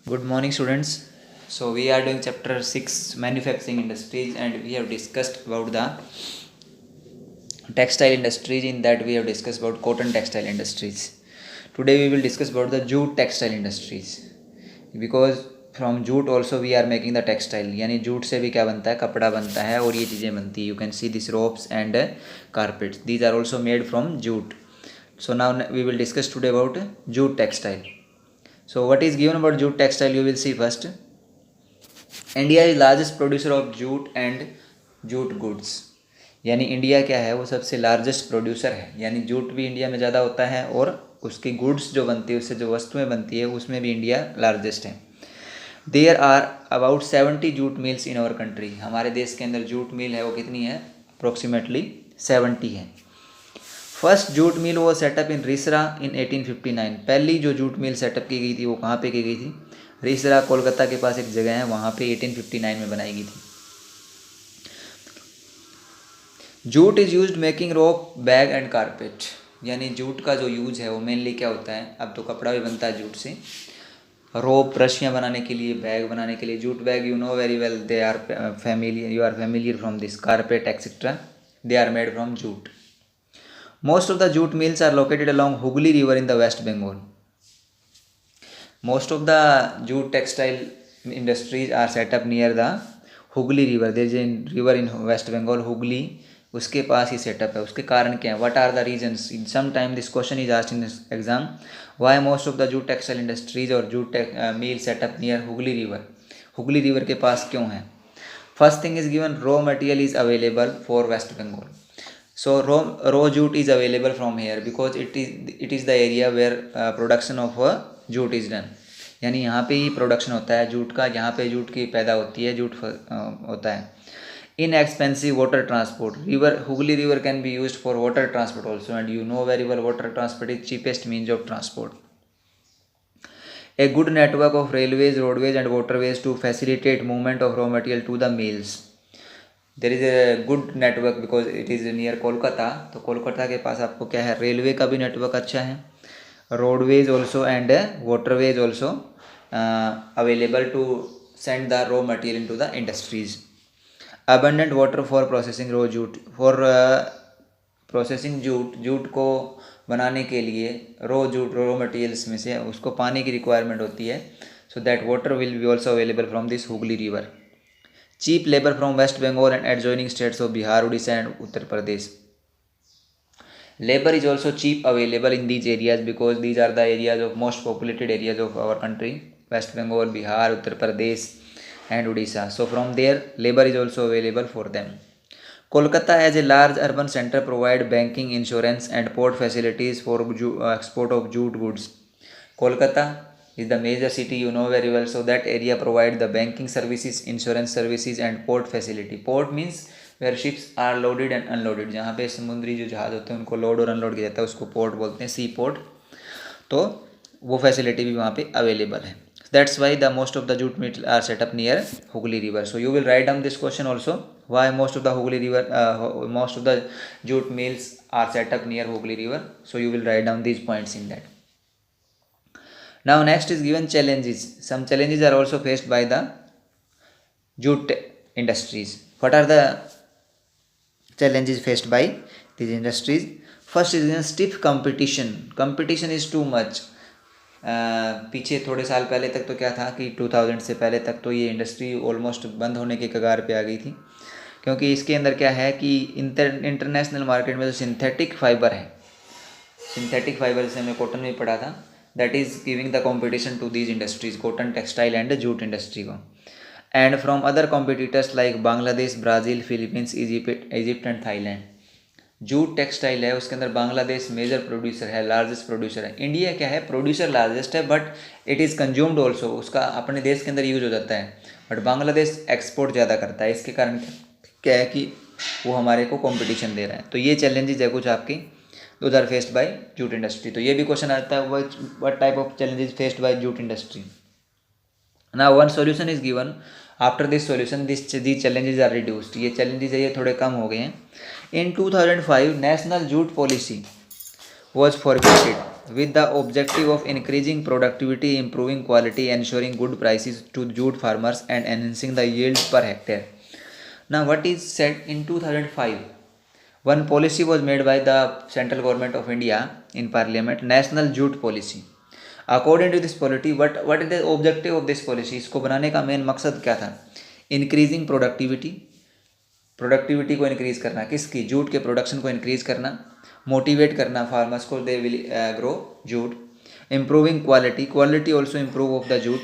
Good morning, students. So we are doing chapter 6 manufacturing industries, and we have discussed about the textile industries. In that, we have discussed about cotton textile industries. Today we will discuss about the jute textile industries, because from jute also we are making the textile. यानी jute से भी क्या बनता है, कपड़ा बनता है और ये चीज़ें बनती है. You can see these ropes and carpets. These are also made from jute. So now we will discuss today about jute textile. So what is given about jute textile, you will see first. India is largest producer of jute and jute goods. यानी India क्या है, वो सबसे largest producer है. यानी jute भी India में ज़्यादा होता है और उसकी गुड्स जो बनती है, उससे जो वस्तुएं बनती है, उसमें भी इंडिया लार्जेस्ट है. There are about 70 jute mills in our country. हमारे देश के अंदर जूट मिल है वो कितनी है, अप्रोक्सीमेटली 70 है. फर्स्ट जूट मिल वो सेटअप इन रिसरा इन 1859. पहली जो जूट मिल सेटअप की गई थी वो कहाँ पे की गई थी, रिसरा कोलकाता के पास एक जगह है, वहाँ पे 1859 में बनाई गई थी. Jute is used making rope bag and carpet. यानी जूट का जो यूज है वो मेनली क्या होता है, अब तो कपड़ा भी बनता है जूट से. रोप रस्सियाँ बनाने के लिए, बैग बनाने के लिए. Jute bag you know very well, they are familiar, you are familiar from this. Carpet etcetera, they are made from jute. Most of the jute mills are located along Hooghly River in the West Bengal. Most of the jute textile industries are set up near the Hooghly River. There is a river in West Bengal, Hooghly. उसके पास ही setup है. उसके कारण क्या है, what are the reasons? Sometime this question is asked in this exam. Why most of the jute textile industries or jute mill set up near Hooghly River? Hooghly River के पास क्यों है? First thing is given, raw material is available for West Bengal. So raw jute is available from here because it is the area where production of jute is done. यानी यहाँ पे ही production होता है jute का, यहाँ पे jute की पैदा होती है, जूट होता है. Inexpensive water transport. River Hooghly river can be used for water transport also, and you know very well water transport is cheapest means of transport. A good network of railways, roadways and waterways to facilitate movement of raw material to the mills. There is a good network because it is near Kolkata. तो कोलकाता के पास आपको क्या है, railway का भी network अच्छा है, roadways also and waterways also available to send the raw material in to the industries. Abundant water for processing raw jute. For processing jute, jute को बनाने के लिए रॉ मटेरियल्स में से उसको पानी की रिक्वायरमेंट होती है. So that water will be also available from this Hooghly river. Cheap labor from West Bengal and adjoining states of Bihar, Odisha and Uttar Pradesh. Labor is also cheap available in these areas because these are the areas of most populated areas of our country. West Bengal, Bihar, Uttar Pradesh and Odisha. So from there labor is also available for them. Kolkata as a large urban center provide banking, insurance and port facilities for export of jute goods. Kolkata is the major city, you know very well, so that area provide the banking services, insurance services and port facility. Port means where ships are loaded and unloaded. जहाँ पे समुद्री जो जहाज़ होते हैं उनको load और unload किया जाता है, उसको पोर्ट बोलते हैं, सी पोर्ट. तो वो फैसिलिटी भी वहाँ पे अवेलेबल है. That's why the most of the jute mills are set up near Hooghly River. So you will write down this question also. Why most of the Hooghly River, most of the jute mills are set up near Hooghly River. So you will write down these points in that. Now next is given challenges. Some challenges are also faced by the jute industries. What are the challenges faced by these industries? First is stiff competition. Competition is too much. पीछे थोड़े साल पहले तक तो क्या था कि 2000 से पहले तक तो ये इंडस्ट्री ऑलमोस्ट बंद होने के कगार पे आ गई थी, क्योंकि इसके अंदर क्या है कि इंटरनेशनल मार्केट में जो सिंथेटिक फाइबर है, सिंथेटिक फाइबर जैसे हमें कॉटन में पढ़ा था, that is giving the competition to these industries, cotton, textile and jute industry को. And from other competitors like Bangladesh, Brazil, Philippines, Egypt and Thailand. Jute textile है उसके अंदर बांग्लादेश मेजर प्रोड्यूसर है, लार्जेस्ट प्रोड्यूसर है. India क्या है, producer largest है, but it is consumed also, उसका अपने देश के अंदर यूज हो जाता है, बट बांग्लादेश एक्सपोर्ट ज़्यादा करता है. इसके कारण क्या है कि वो हमारे को कॉम्पिटिशन दे रहा है. तो ये चैलेंजेस है कुछ आपकी, those are faced by jute industry. तो ये भी क्वेश्चन आता है, what type of challenges faced by jute industry. Now one solution is given. After this solution these challenges are reduced. ये challenges है ये थोड़े कम हो गए हैं. In 2005 national jute policy was formulated. with the objective of increasing productivity, improving quality, ensuring good prices to jute farmers and enhancing the yield per hectare. Now what is said in 2005, one policy was made by the central government of India in parliament, national jute policy. According to this policy, what is the objective of this policy? इसको बनाने का main मकसद क्या था? Increasing productivity को increase करना, किसकी? Jute के प्रोडक्शन को इंक्रीज करना, मोटिवेट करना फार्मर्स को, they will grow jute, improving quality also improve of the jute,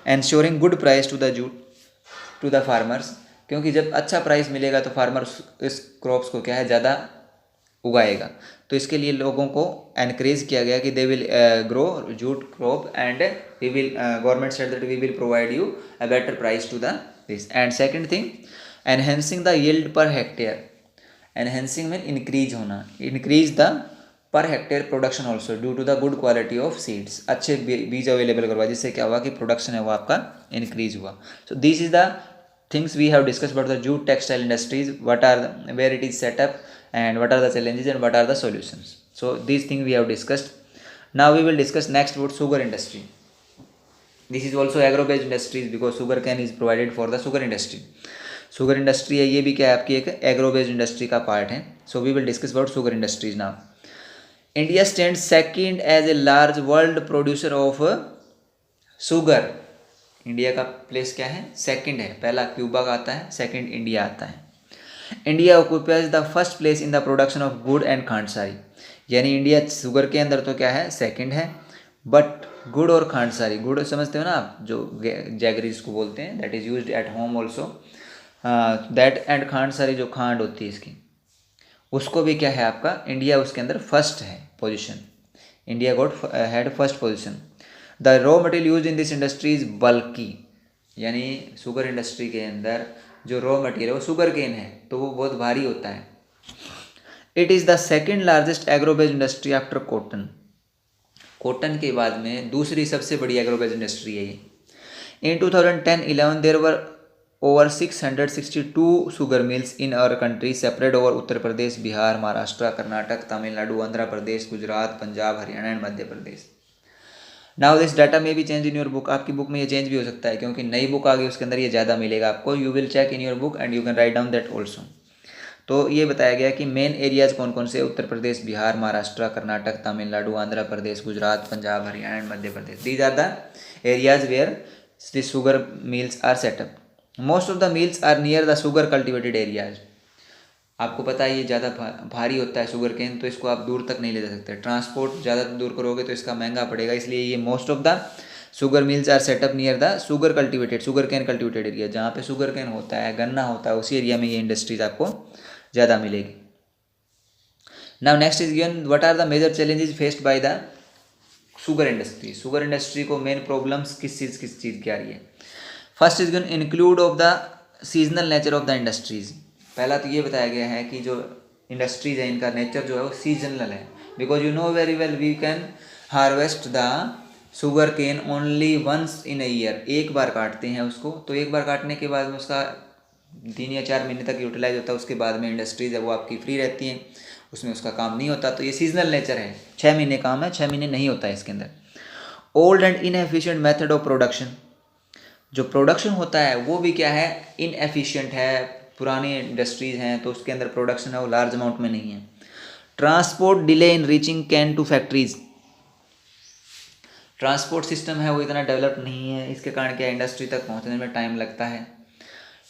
ensuring good price to the jute to the farmers, क्योंकि जब अच्छा प्राइस मिलेगा तो फार्मर्स इस क्रॉप्स को क्या है, ज़्यादा उगाएगा। तो इसके लिए लोगों को एनकरेज किया गया कि they will grow jute crop and we will government said that we will provide you a better price to the this. And second thing, enhancing the yield per hectare. Enhancing में increase होना, increase the per hectare production also due to the good quality of seeds. अच्छे बीज available करवा, जिससे क्या हुआ कि production है वो आपका इंक्रीज हुआ। So this is the things we have discussed about the jute textile industries, where it is set up and what are the challenges and what are the solutions. So these things we have discussed. Now we will discuss next about sugar industry. This is also agro based industries because sugar cane is provided for the sugar industry. Sugar industry है, ये भी क्या है आपकी एक agro based industry का part है. So we will discuss about sugar industries now. India stands second as a large world producer of sugar. India का प्लेस क्या है? सेकंड है। पहला क्यूबा का आता है, सेकंड इंडिया आता है। India occupies the first place in the production of गुड़ एंड खांडसारी, यानी इंडिया शुगर के अंदर तो क्या है, सेकंड है, बट गुड़ और खांडसारी, गुड़ समझते हो ना आप, जो जैगरीज को बोलते हैं, that is used at home also, that and खांडसारी जो खांड होती है इसकी, उसको भी क्या है आपका, इंडिया उसके अंदर फर्स्ट है position. India got had first position. The raw material use in this industry is bulky, यानी शुगर इंडस्ट्री के अंदर जो रॉ मटेरियल है वो शुगर केन है, तो वो बहुत भारी होता है। It is the second largest agro based industry after cotton. Cotton के बाद में दूसरी सबसे बड़ी एग्रो बेस्ड इंडस्ट्री है ये। In 2010-11 there were over 662 sugar mills in our country separate over Uttar Pradesh, Bihar, Maharashtra, Karnataka, Tamil Nadu, Andhra Pradesh, Gujarat, Punjab, Haryana and Madhya Pradesh. Now this data में भी चेंज इन योर बुक, आपकी बुक में ये चेंज भी हो सकता है क्योंकि नई बुक आ गई, उसके अंदर ये ज़्यादा मिलेगा आपको। You will check in your book and you can write down that also. तो ये बताया गया कि मेन एरियाज कौन कौन से, Uttar Pradesh, Bihar, Maharashtra, Karnataka, Tamil Nadu, Andhra Pradesh, Gujarat, Punjab, Haryana and Madhya Pradesh. These are the areas where the sugar mills are set up. Most of the mills are near the sugar cultivated areas. आपको पता है ये ज़्यादा भारी होता है शुगर केन, तो इसको आप दूर तक नहीं ले जा सकते, ट्रांसपोर्ट ज़्यादा दूर करोगे तो इसका महंगा पड़ेगा, इसलिए ये most of the sugar mills are set up near the sugar cane cultivated area. जहाँ पे शुगर केन होता है, गन्ना होता है, उसी एरिया में ये इंडस्ट्रीज आपको ज़्यादा मिलेगी। Now next is given what are the major challenges faced by the sugar industry. Sugar industry को मेन प्रॉब्लम्स किस चीज़ की आ रही है? First is given include of the seasonal nature of the industries. पहला तो ये बताया गया है कि जो इंडस्ट्रीज है इनका नेचर जो है वो सीजनल है, because you know very well we can harvest the sugar cane only once in a year. एक बार काटते हैं उसको, तो एक बार काटने के बाद में उसका 3 या 4 महीने तक यूटिलाइज होता है, उसके बाद में इंडस्ट्रीज है वो आपकी फ्री रहती हैं, उसमें उसका काम नहीं होता। तो ये सीजनल नेचर है, 6 महीने काम है, 6 महीने नहीं होता है इसके अंदर। Old and inefficient method of production, जो प्रोडक्शन होता है वो भी क्या है, इनएफिशिएंट है, पुरानी इंडस्ट्रीज हैं तो उसके अंदर प्रोडक्शन है वो लार्ज अमाउंट में नहीं है। Transport delay in reaching cane to factories, transport system है वो इतना डेवलप नहीं है, इसके कारण क्या इंडस्ट्री तक पहुंचने में टाइम लगता है।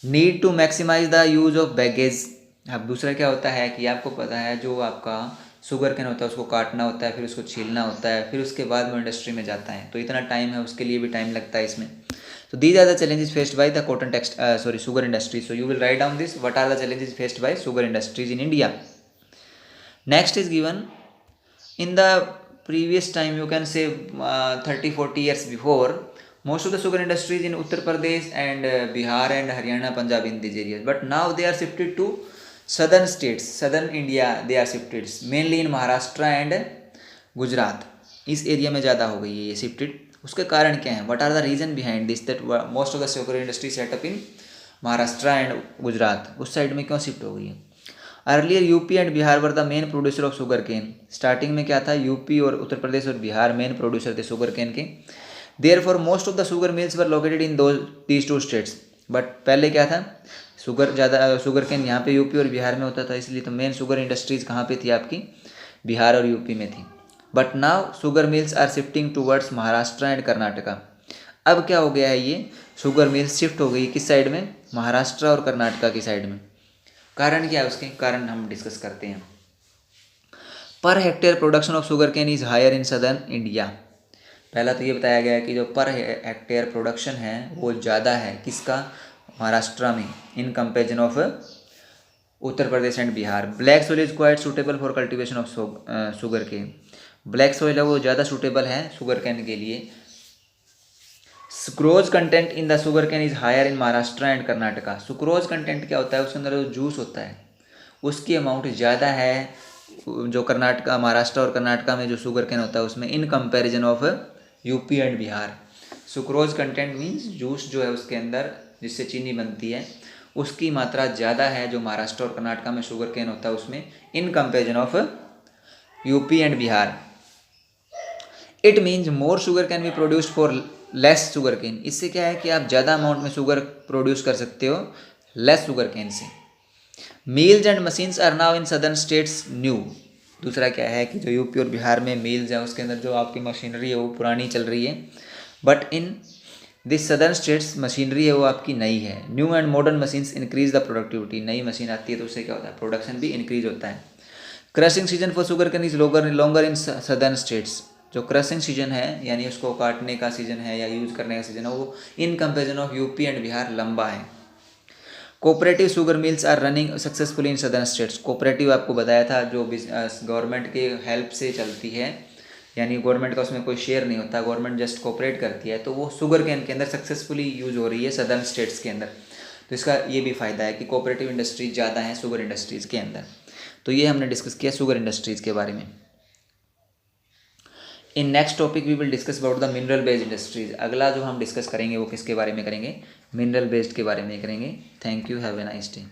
Need to maximise the use of bagasse. अब दूसरा क्या होता है कि आपको पता है जो आपका शुगर कैन होता है उसको काटना होता है, फिर उसको छीलना होता है, फिर उसके बाद वो इंडस्ट्री में जाता है, तो इतना टाइम है, उसके लिए भी टाइम लगता है इसमें। So these are the challenges faced by the sugar industry. So you will write down this, what are the challenges faced by sugar industries in India. Next is given in the previous time, you can say 30-40 years before, most of the sugar industries in Uttar Pradesh and Bihar and Haryana, Punjab, in these areas, but now they are shifted to southern states, southern India they are shifted, mainly in Maharashtra and Gujarat। इस area में ज़्यादा हो गई है ये shifted. उसके कारण क्या है, what are the reason behind this, that most of the sugar industry setup in Maharashtra and Gujarat, उस साइड में क्यों शिफ्ट हो गई है? Earlier UP and Bihar were the main producer of sugar cane. Starting में क्या था, यूपी और उत्तर प्रदेश और बिहार मेन प्रोड्यूसर थे शुगर केन के। Therefore most of the sugar mills were located in these two states. But पहले क्या था, शुगर केन यहाँ पे यूपी और बिहार में होता था, इसलिए तो मेन शुगर इंडस्ट्रीज कहाँ पे थी आपकी, बिहार और यूपी में थी। But now sugar mills are shifting towards Maharashtra and Karnataka. अब क्या हो गया है, ये शुगर मिल्स शिफ्ट हो गई किस साइड में, महाराष्ट्र और कर्नाटका की साइड में। कारण क्या है, उसके कारण हम डिस्कस करते हैं। Per hectare production of sugar cane is higher in southern India. पहला तो ये बताया गया है कि जो पर हेक्टेयर प्रोडक्शन है वो ज़्यादा है किसका, महाराष्ट्र में, in comparison of Uttar Pradesh and Bihar. Black soil is quite suitable for cultivation of sugar cane. Black soil है वो ज़्यादा सूटेबल है शुगर केन के लिए। Sucrose content in the sugar cane is higher in Maharashtra and Karnataka. Sucrose content क्या होता है, उसके अंदर जो जूस होता है उसकी अमाउंट ज़्यादा है जो कर्नाटका, महाराष्ट्र और कर्नाटका में जो शुगर केन होता है उसमें, in comparison of UP and Bihar. Sucrose content means juice जो है उसके अंदर जिससे चीनी बनती है उसकी मात्रा ज़्यादा है जो महाराष्ट्र और कर्नाटका में शुगर केन होता है उसमें, in comparison of UP and Bihar. It means more sugar can be produced for less sugar cane. इससे क्या है कि आप ज़्यादा अमाउंट में शुगर प्रोड्यूस कर सकते हो लेस शुगर केन से। Mills and machines are now in southern states new. दूसरा क्या है कि जो यूपी और बिहार में मील्स हैं उसके अंदर जो आपकी मशीनरी है वो पुरानी चल रही है, but in this southern states machinery है वो आपकी नई है। New and modern machines increase the productivity. नई मशीन आती है तो उससे क्या होता है, प्रोडक्शन भी इंक्रीज होता है। Crushing season for sugar cane is longer in southern states. जो क्रशिंग सीजन है यानी उसको काटने का सीजन है या यूज़ करने का सीजन है वो in comparison of UP and Bihar लंबा है। Cooperative sugar mills are running successfully in southern states. Cooperative आपको बताया था जो गवर्नमेंट के हेल्प से चलती है, यानी गवर्नमेंट का उसमें कोई शेयर नहीं होता, गवर्नमेंट जस्ट कोऑपरेट करती है, तो वो शुगर केन के अंदर सक्सेसफुली यूज हो रही है सदर्न स्टेट्स के अंदर। तो इसका ये भी फ़ायदा है कि कोऑपरेटिव इंडस्ट्रीज ज़्यादा हैं शुगर इंडस्ट्रीज़ के अंदर। तो ये हमने डिस्कस किया शुगर इंडस्ट्रीज़ के बारे में। In next topic we will discuss about the mineral based industries. अगला जो हम डिस्कस करेंगे वो किसके बारे में करेंगे, मिनरल बेस्ड के बारे में करेंगे। Thank you, have a nice day.